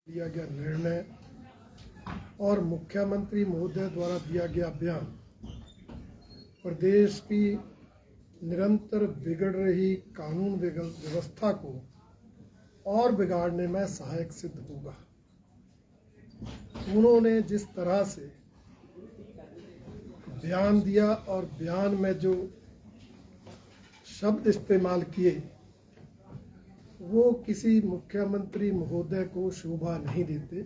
लिया गया निर्णय और मुख्यमंत्री महोदय द्वारा दिया गया बयान प्रदेश की निरंतर बिगड़ रही कानून व्यवस्था को और बिगाड़ने में सहायक सिद्ध होगा। उन्होंने जिस तरह से बयान दिया और बयान में जो शब्द इस्तेमाल किए वो किसी मुख्यमंत्री महोदय को शोभा नहीं देते।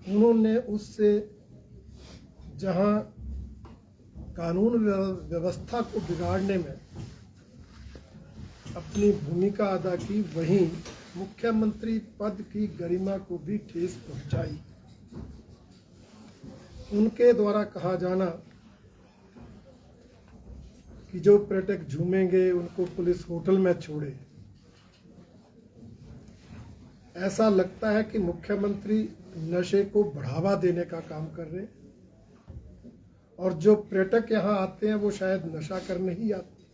उन्होंने उससे जहां कानून व्यवस्था को बिगाड़ने में अपनी भूमिका अदा की, वहीं मुख्यमंत्री पद की गरिमा को भी ठेस पहुंचाई। उनके द्वारा कहा जाना कि जो पर्यटक झूमेंगे उनको पुलिस होटल में छोड़े, ऐसा लगता है कि मुख्यमंत्री नशे को बढ़ावा देने का काम कर रहे हैं और जो पर्यटक यहाँ आते हैं वो शायद नशा करने ही आते हैं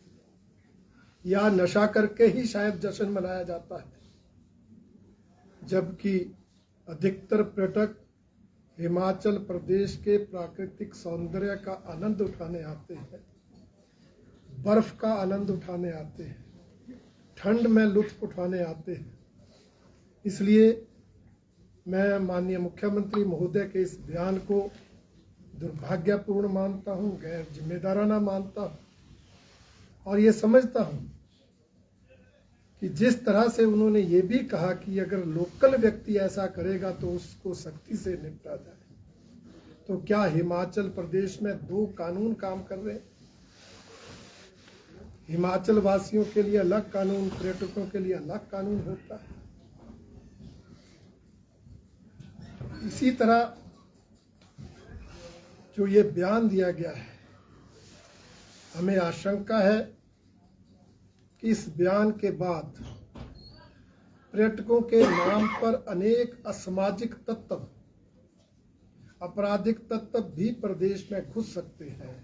या नशा करके ही शायद जश्न मनाया जाता है, जबकि अधिकतर पर्यटक हिमाचल प्रदेश के प्राकृतिक सौंदर्य का आनंद उठाने आते हैं, बर्फ का आनंद उठाने आते हैं, ठंड में लुत्फ उठाने आते हैं। इसलिए मैं माननीय मुख्यमंत्री महोदय के इस बयान को दुर्भाग्यपूर्ण मानता हूं, गैर जिम्मेदाराना मानता हूं और ये समझता हूं कि जिस तरह से उन्होंने ये भी कहा कि अगर लोकल व्यक्ति ऐसा करेगा तो उसको सख्ती से निपटा जाए, तो क्या हिमाचल प्रदेश में दो कानून काम कर रहे हैं? हिमाचल वासियों के लिए अलग कानून, पर्यटकों के लिए अलग कानून होता है। इसी तरह जो ये बयान दिया गया है, हमें आशंका है कि इस बयान के बाद पर्यटकों के नाम पर अनेक असामाजिक तत्व, आपराधिक तत्व भी प्रदेश में घुस सकते हैं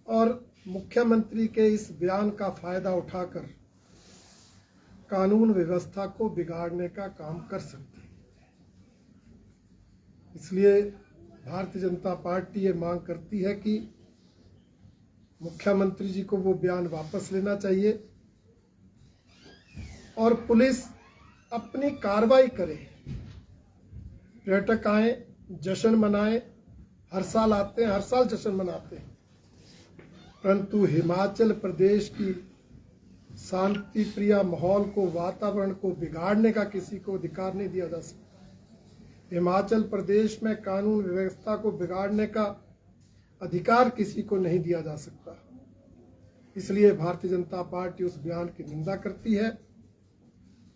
और मुख्यमंत्री के इस बयान का फायदा उठाकर कानून व्यवस्था को बिगाड़ने का काम कर सकते हैं। इसलिए भारतीय जनता पार्टी ये मांग करती है कि मुख्यमंत्री जी को वो बयान वापस लेना चाहिए और पुलिस अपनी कार्रवाई करे। पर्यटक आए, जश्न मनाएं, हर साल आते हैं, हर साल जश्न मनाते हैं, परंतु हिमाचल प्रदेश की शांति प्रिय माहौल को, वातावरण को बिगाड़ने का किसी को अधिकार नहीं दिया जा सकता। हिमाचल प्रदेश में कानून व्यवस्था को बिगाड़ने का अधिकार किसी को नहीं दिया जा सकता। इसलिए भारतीय जनता पार्टी उस बयान की निंदा करती है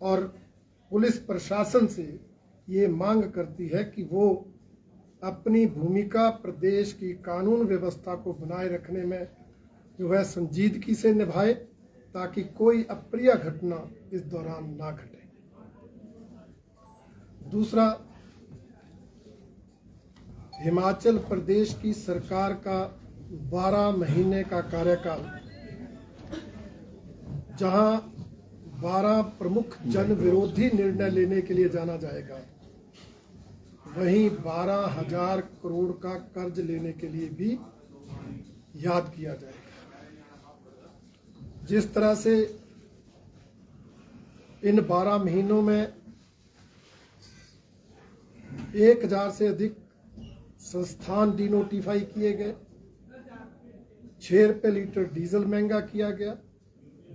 और पुलिस प्रशासन से ये मांग करती है कि वो अपनी भूमिका प्रदेश की कानून व्यवस्था को बनाए रखने में जो है संजीदगी से निभाए, ताकि कोई अप्रिय घटना इस दौरान ना घटे। दूसरा, हिमाचल प्रदेश की सरकार का 12 महीने का कार्यकाल, जहां 12 प्रमुख जन विरोधी निर्णय लेने के लिए जाना जाएगा, वहीं 12,000 करोड़ का कर्ज लेने के लिए भी याद किया जाएगा। जिस तरह से इन 12 महीनों में 1,000 से अधिक संस्थान डिनोटिफाई किए गए, 6 रुपये लीटर डीजल महंगा किया गया,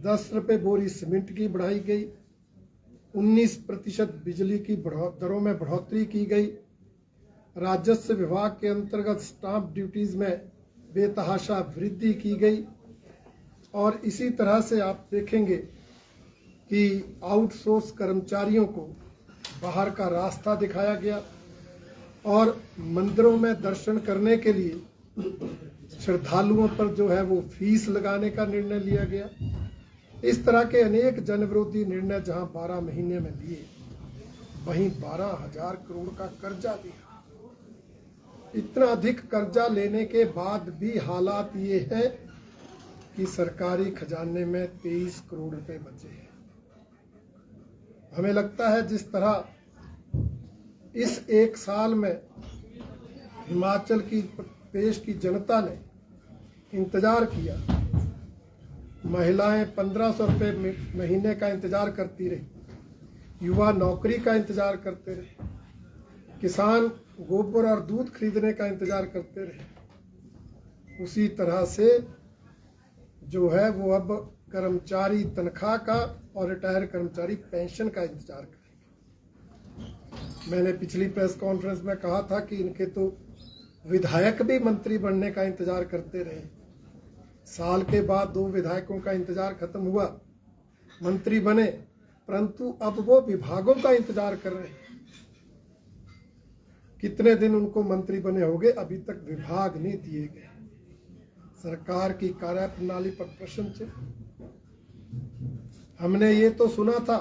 10 रुपये बोरी सीमेंट की बढ़ाई गई, 19% बिजली की दरों में बढ़ोतरी की गई, राजस्व विभाग के अंतर्गत स्टाम्प ड्यूटीज में बेतहाशा वृद्धि की गई और इसी तरह से आप देखेंगे कि आउटसोर्स कर्मचारियों को बाहर का रास्ता दिखाया गया और मंदिरों में दर्शन करने के लिए श्रद्धालुओं पर जो है वो फीस लगाने का निर्णय लिया गया। इस तरह के अनेक जनविरोधी निर्णय जहां 12 महीने में लिए, वहीं 12,000 करोड़ का कर्जा लिया। इतना अधिक कर्जा लेने के बाद भी हालात ये है कि सरकारी खजाने में 23 करोड़ रुपए बचे हैं। हमें लगता है जिस तरह इस एक साल में हिमाचल की प्रदेश की जनता ने इंतजार किया, महिलाएं 1500 रुपये महीने का इंतजार करती रही, युवा नौकरी का इंतजार करते रहे, किसान गोबर और दूध खरीदने का इंतजार करते रहे, उसी तरह से जो है वो अब कर्मचारी तनख्वाह का और रिटायर कर्मचारी पेंशन का इंतजार करेंगे। मैंने पिछली प्रेस कॉन्फ्रेंस में कहा था कि इनके तो विधायक भी मंत्री बनने का इंतजार करते रहे। साल के बाद 2 विधायकों का इंतजार खत्म हुआ, मंत्री बने, परंतु अब वो विभागों का इंतजार कर रहे हैं। कितने दिन उनको मंत्री बने होंगे, अभी तक विभाग नहीं दिए गए। सरकार की कार्यप्रणाली पर प्रश्न चिन्ह। हमने ये तो सुना था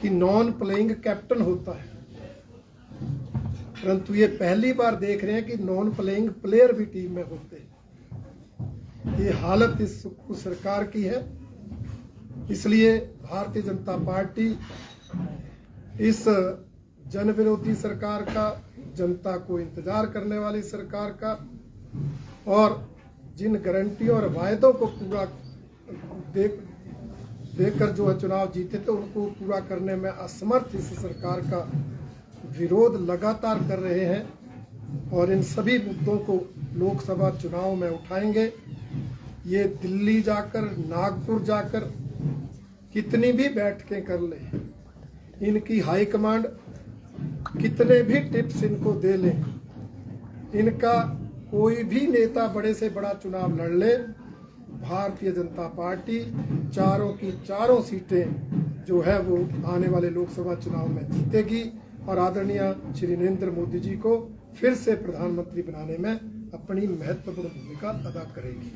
कि नॉन प्लेइंग कैप्टन होता है, परंतु ये पहली बार देख रहे हैं कि नॉन प्लेइंग प्लेयर भी टीम में होते हैं। ये हालत इस सरकार की है। इसलिए भारतीय जनता पार्टी इस जन विरोधी सरकार का, जनता को इंतजार करने वाली सरकार का, और जिन गारंटियों और वायदों को पूरा देकर जो है चुनाव जीते थे, उनको पूरा करने में असमर्थ इस सरकार का विरोध लगातार कर रहे हैं और इन सभी मुद्दों को लोकसभा चुनाव में उठाएंगे। ये दिल्ली जाकर, नागपुर जाकर कितनी भी बैठकें कर ले, इनकी हाईकमांड कितने भी टिप्स इनको दे ले, इनका कोई भी नेता बड़े से बड़ा चुनाव लड़ ले, भारतीय जनता पार्टी चारों की चारों सीटें जो है वो आने वाले लोकसभा चुनाव में जीतेगी और आदरणीय श्री नरेंद्र मोदी जी को फिर से प्रधानमंत्री बनाने में अपनी महत्वपूर्ण भूमिका अदा करेगी।